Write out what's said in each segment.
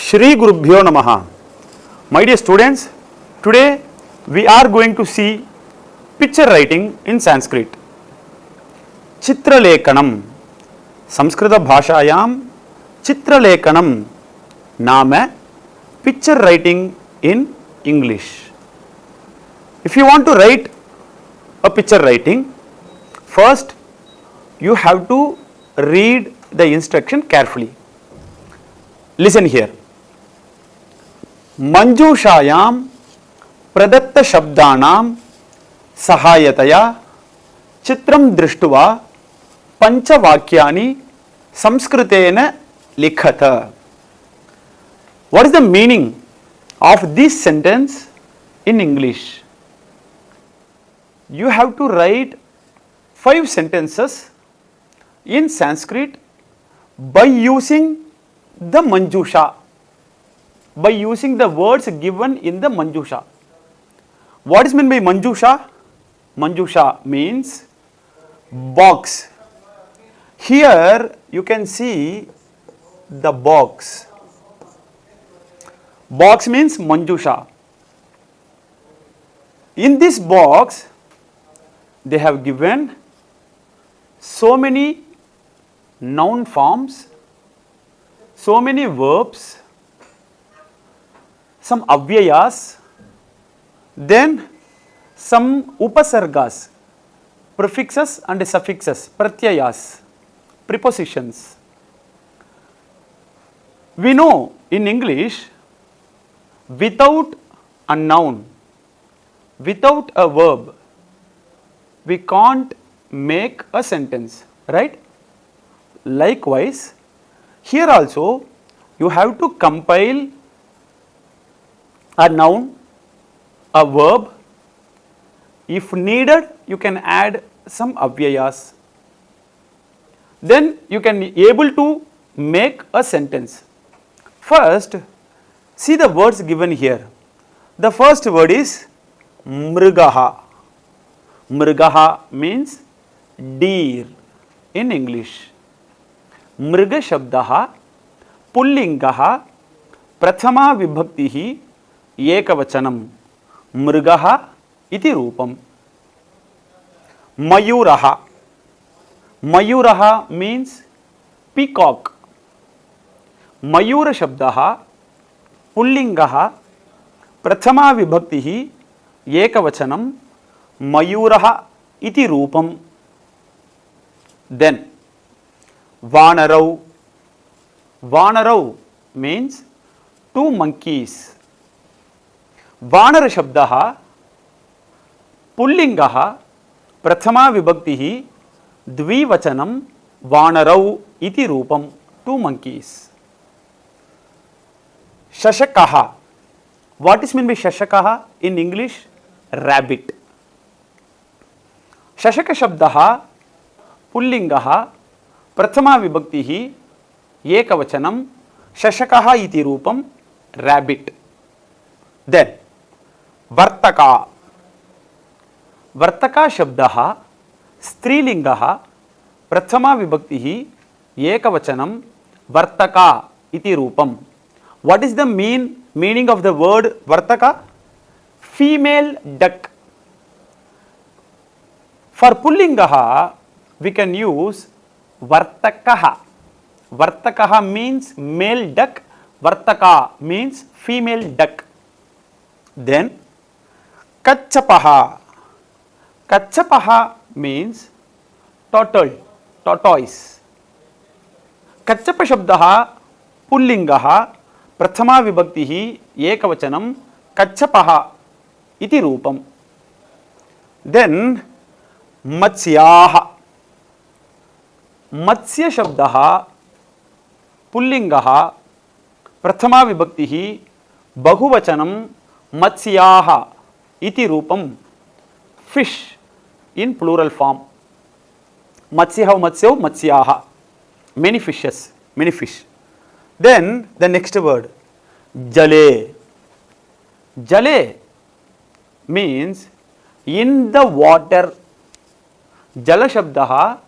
Shri Gurubhyo Namaha. My dear students, today we are going to see picture writing in Sanskrit. Chitralekanam. Samskrita bhashayam Chitralekanam naam picture writing in English. If you want to write a picture writing, first you have to read the instruction carefully. Listen here. Manjushayam pradatta shabdanam sahayataya chitram drishtuva panchavakyani samskritena likhata. What is the meaning of this sentence in English? You have to write 5 sentences in Sanskrit by using the Manjusha, by using the words given in the Manjusha. What is meant by Manjusha? Manjusha means box. Here you can see the box. Box means Manjusha. In this box, they have given so many noun forms, so many verbs, some avyayas, then some upasargas, prefixes and suffixes, pratyayas, prepositions. We know in English, without a noun, without a verb, we can't make a sentence, right? Likewise, here also you have to compile a noun, a verb. If needed, you can add some avyayas. Then you can be able to make a sentence. First, see the words given here. The first word is mrigaha. Mrigaha means deer in English. Mriga shabdaha pullingaha prathama vibhaktihi ekavachanam. Mrigaha iti rupam. Mayuraha. Mayuraha means peacock. Mayura shabdaha pullingaha prathama vibhaktihi ekavachanam. Mayuraha iti rupam. Then Vanarau. Vanarau means 2 monkeys. Vanara shabdaha pullingaha prathama vibhaktihi dvivachanam vanarau iti rupam. 2 monkeys. Shashakaha. What is meant by shashakaha in English? Rabbit. Shashaka shabdaha pullingaha prathama vibhaktihi ekavachanam shashakaha iti rupam. Rabbit. Then vartaka. Vartaka shabdaha strilingaha prathama vibhaktihi ekavachanam vartaka iti rupam. What is the meaning of the word vartaka? Female duck. For pullingaha, we can use vartakaha. Vartakaha means male duck. Vartaka means female duck. Then kachapaha. Kachapaha means turtle, tortoise. Kachapa shabdaha pullingaha prathama vibhaktihi ekavachanam kachapaha iti rupam. Then matsyaha. Matsya shabdaha pullingaha prathama vibhaktihi bahuvachanam matsyaha iti rupam. Fish in plural form. Matsyaha matsyav matsyaha. Many fishes, many fish. Then the next word jale. Jale means in the water. Jala shabdaha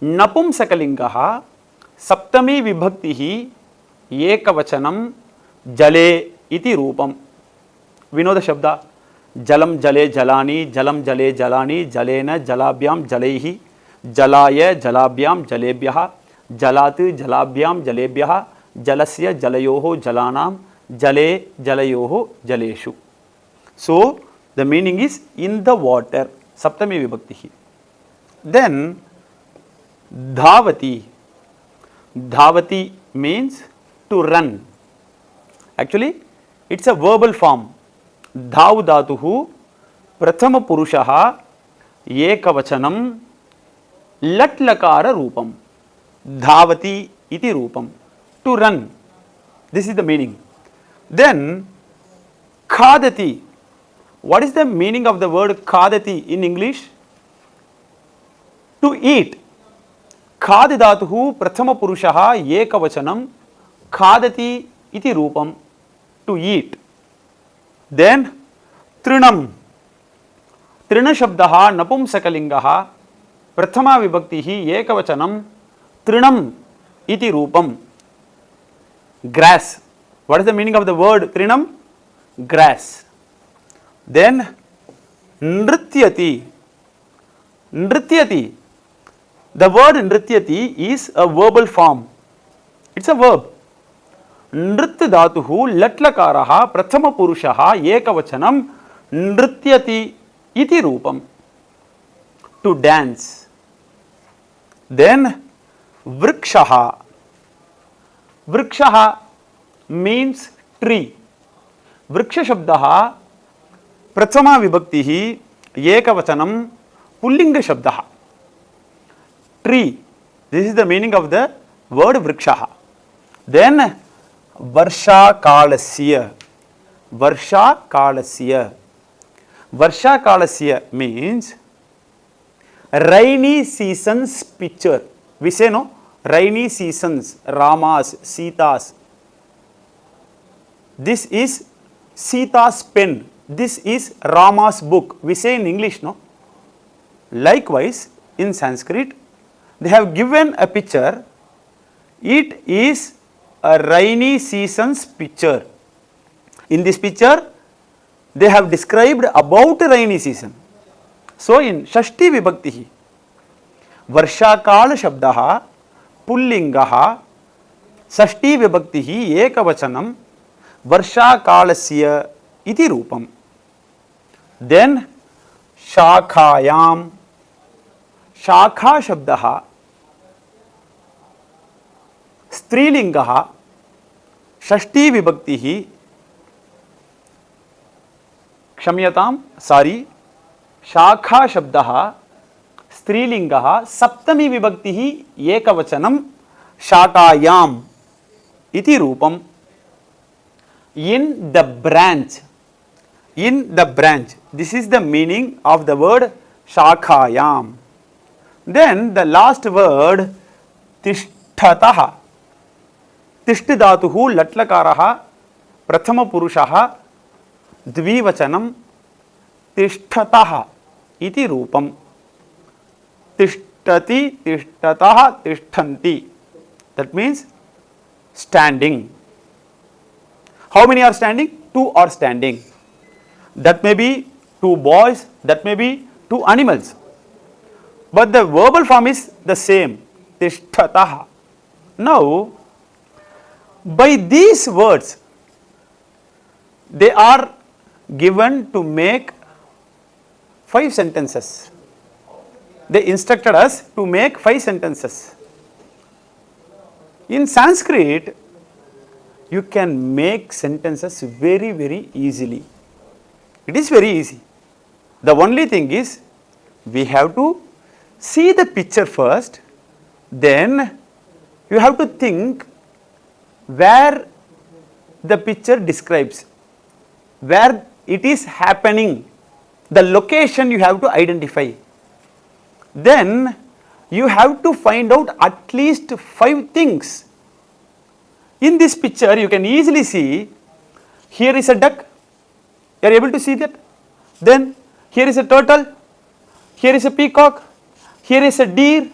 napumsakalingaha saptami vibhaktihi ekavachanam Jale iti Rupam. We know the Shabda. Jalam Jale Jalani, Jalam Jale Jalani, Jalena Jalabhyam Jalehi, Jalaya Jalabhyam Jalebhyaha, Jalat Jalabhyam Jalebhyaha, Jalasya Jalayoho Jalanam, Jale Jalayoho Jaleshu. So, the meaning is in the water. Saptami Vibhakti. Then, Dhavati. Dhavati means to run. Actually, it's a verbal form. Dhav dhatuhu prathama purushaha ekavachanam lat lakara rupam. Dhavati iti rupam. To run. This is the meaning. Then, khadati. What is the meaning of the word khadati in English? To eat. Khad dhatuhu prathama purushaha ekavachanam khadati iti rupam. To eat. Then trinam. Trina shabdaha napumsakalingaha prathama vibhaktihi ekavachanam trinam iti rupam. Grass. What is the meaning of the word trinam? Grass. Then nrityati. Nrityati. The word nrityati is a verbal form. It's a verb. Nrit dhatuhu latlakaraha prathama purushaha ekavachanam nrityati iti rupam. To dance. Then vrikshaha. Vrikshaha means tree. Vriksha shabdaha prathama vibhaktihi ekavachanam pullinga shabdaha. Tree. This is the meaning of the word vrikshaha. Then Varsha kalasya. Varsha kalasya. Varsha kalasya means rainy seasons picture. We say no, rainy seasons, Ramas, Sitas. This is Sita's pen. This is Rama's book. We say in English, no. Likewise, in Sanskrit, they have given a picture. It is a rainy season's picture. In this picture, they have described about rainy season. So, in Shashti Vibhaktihi, Varshakala Shabdaha, Pullingaha, Shashti Vibhaktihi, Ekavachanam, Varshakalasya iti Rupam. Then, Shakhayam, Shakha Shabdaha, Strilingaha, Shashti Vibhaktihi, Kshamyatam, sorry, Shakha Shabdaha, Strilingaha, Saptami Vibhaktihi, Ekavachanam, Shakayam, iti Rupam. In the branch. In the branch. This is the meaning of the word Shakayam. Then the last word, Tishtataha. Tishti dhatuhu latlakaraha prathama purushaha dvivachanam tishtataha iti rupam. Tishtati, tishtataha, tishtanti. That means standing. How many are standing? Two are standing. That may be two boys, that may be two animals. But the verbal form is the same. Tishtataha. Now, by these words, they are given to make 5 sentences. They instructed us to make 5 sentences. In Sanskrit, you can make sentences very, very easily. It is very easy. The only thing is, we have to see the picture first, then you have to think where the picture describes, where it is happening, the location you have to identify. Then you have to find out at least 5 things. In this picture, you can easily see, here is a duck, you are able to see that. Then here is a turtle, here is a peacock, here is a deer,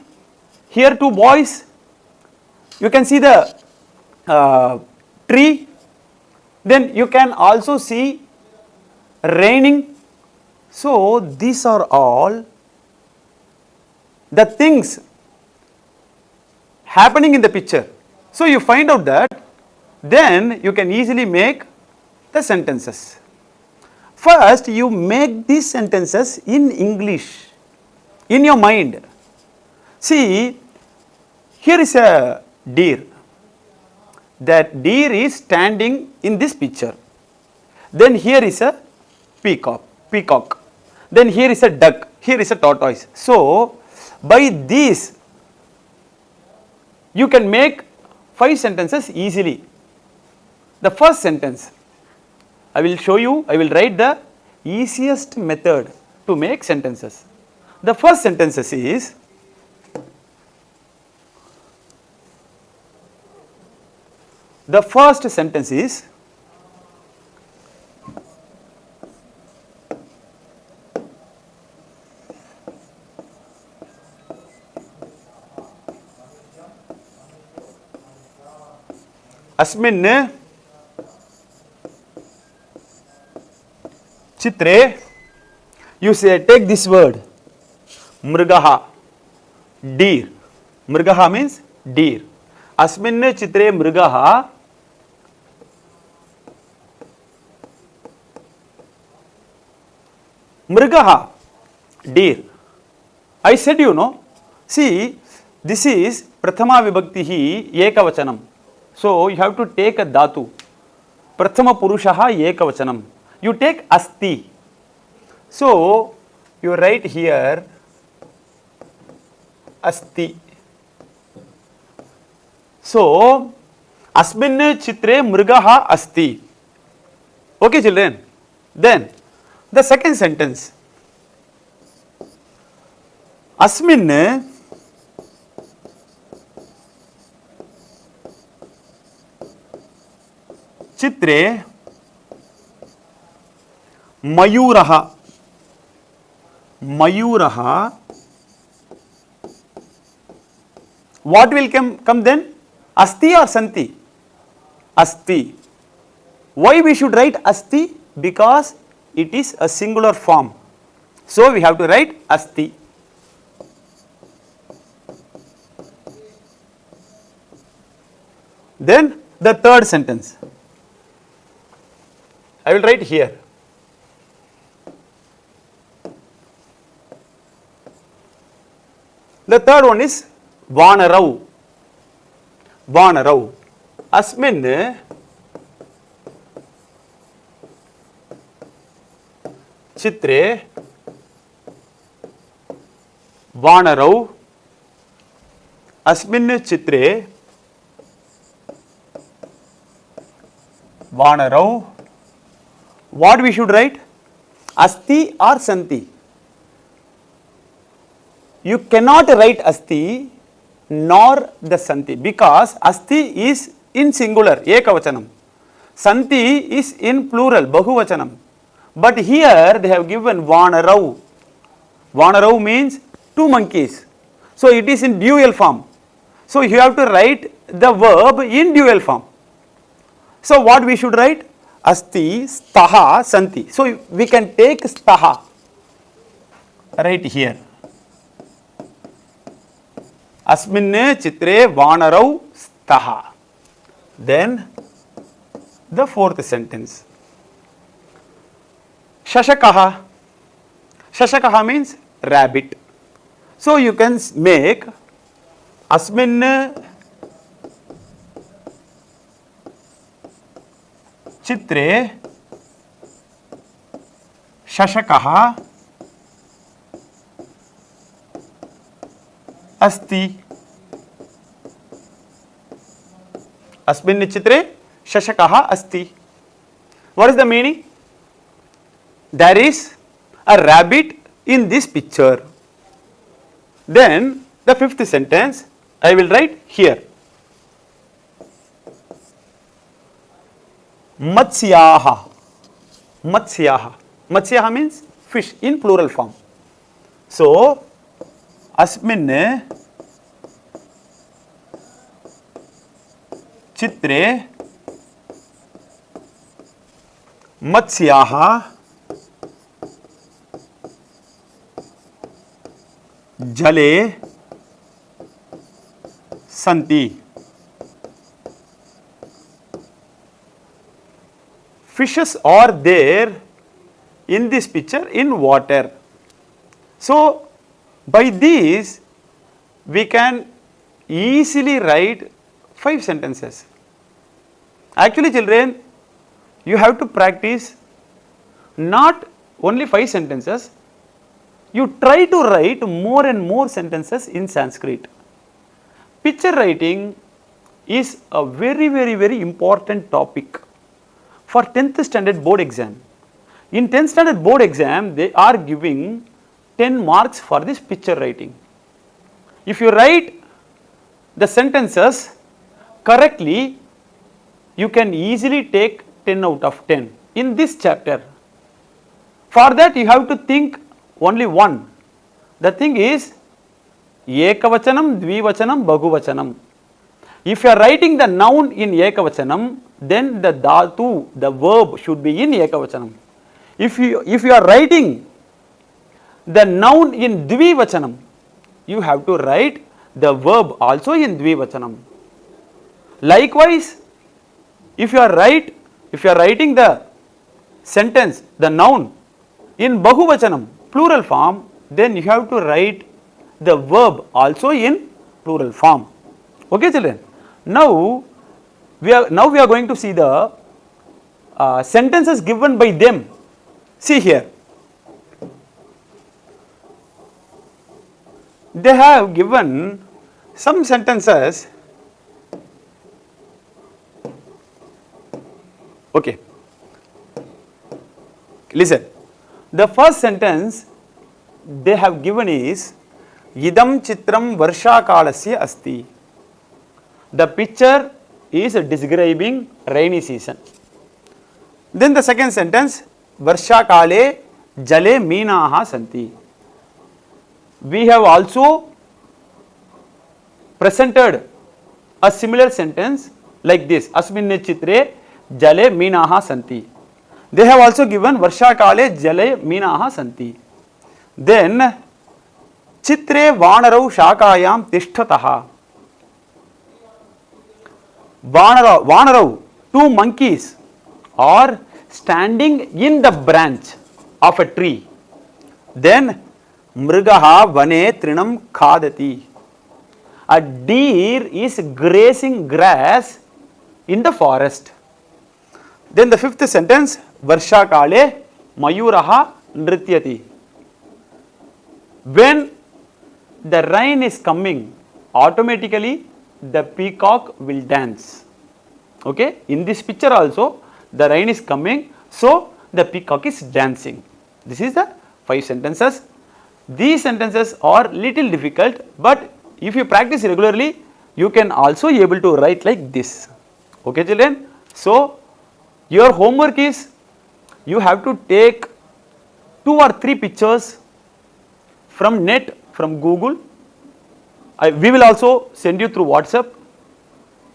here 2 boys. You can see the tree, Then you can also see raining. So these are all the things happening in the picture. So you find out that, then you can easily make the sentences. First, you make these sentences in English, in your mind. See, here is a deer. That deer is standing in this picture. Then here is a peacock. Then here is a duck. Here is a tortoise. So, by these, you can make 5 sentences easily. The first sentence, I will show you, I will write the easiest method to make sentences. The first sentence is, अस्मिन् चित्रे, you say, take this word, mrigaha, deer. Mrigaha means deer. Asmin chitre mrigaha mrigaha, deer. I said, you know, see, this is prathama vibhaktihi ekavachanam. So you have to take a dhatu. Prathama purushaha ekavachanam. You take asti. So you write here asti. So asmin chitre mrigaha asti. Okay, children. Then the second sentence. Asmin Chitre मयूरः what will come then? Asti or santi? Asti. Why we should write asti? Because it is a singular form. So we have to write asti. Then the third sentence, I will write here. The third one is Vanarau. Vanarau. Asmin chitre Vanarau. Asmin chitre Vanarau. What we should write? Asti or santi? You cannot write asti nor the santi, because asti is in singular, ekavachanam. Santi is in plural, bahuvachanam. But here they have given Vanarau. Vanarau means 2 monkeys. So it is in dual form. So you have to write the verb in dual form. So what we should write? Asti, staha, santi. So we can take staha right here. Asminne chitre vanarau staha. Then the fourth sentence. Shashakaha. Shashakaha means rabbit. So you can make asminne चित्रे शशकः अस्ति. अस्मिन् चित्रे शशकः अस्ति. What is the meaning? There is a rabbit in this picture. Then the fifth sentence I will write here. Matsyaha. Matsyaha. Matsyaha means fish in plural form. So, asmin चित्रे मत्स्याः जले सन्ति. Fishes are there in this picture in water. So, by these we can easily write 5 sentences. Actually children, you have to practice not only 5 sentences, you try to write more and more sentences in Sanskrit. Picture writing is a very important topic for 10th standard board exam. In 10th standard board exam, they are giving 10 marks for this picture writing. If you write the sentences correctly, you can easily take 10 out of 10 in this chapter. For that you have to think only one. The thing is Ekavachanam, Dvivachanam, Bahuvachanam. If you are writing the noun in Ekavachanam, then the dhatu, the verb should be in Ekavachanam. If you are writing the noun in Dvivachanam, you have to write the verb also in Dvivachanam. Likewise, if you are writing the sentence, the noun in Bahuvachanam, plural form, then you have to write the verb also in plural form. Okay children? Now we are going to see the sentences given by them. See here. They have given some sentences. Okay. Listen. The first sentence they have given is Idam chitram varsha kalasya asti. The picture is describing rainy season. Then the second sentence, Varsha kale jale meenaha santi. We have also presented a similar sentence like this, Asminne chitre jale meenaha santi. They have also given Varsha kale jale meenaha santi. Then chitre vanarau shakayam tishtataha. Vanarau, 2 monkeys are standing in the branch of a tree. Then Mrigaha vane trinam khadati. A deer is grazing grass in the forest. Then the fifth sentence, Varsha kale mayuraha nrityati. When the rain is coming, automatically the peacock will dance. Okay, in this picture also the rain is coming, so the peacock is dancing. This is the 5 sentences. These sentences are little difficult, but if you practice regularly, you can also able to write like this. Okay children, so your homework is you have to take 2 or 3 pictures from net, from Google. We will also send you through WhatsApp.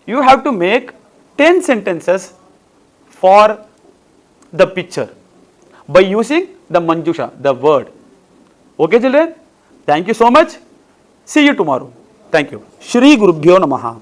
You have to make 10 sentences for the picture by using the Manjusha, the word. Okay children, thank you so much. See you tomorrow. Thank you. Shri Gurubhyo Namaha.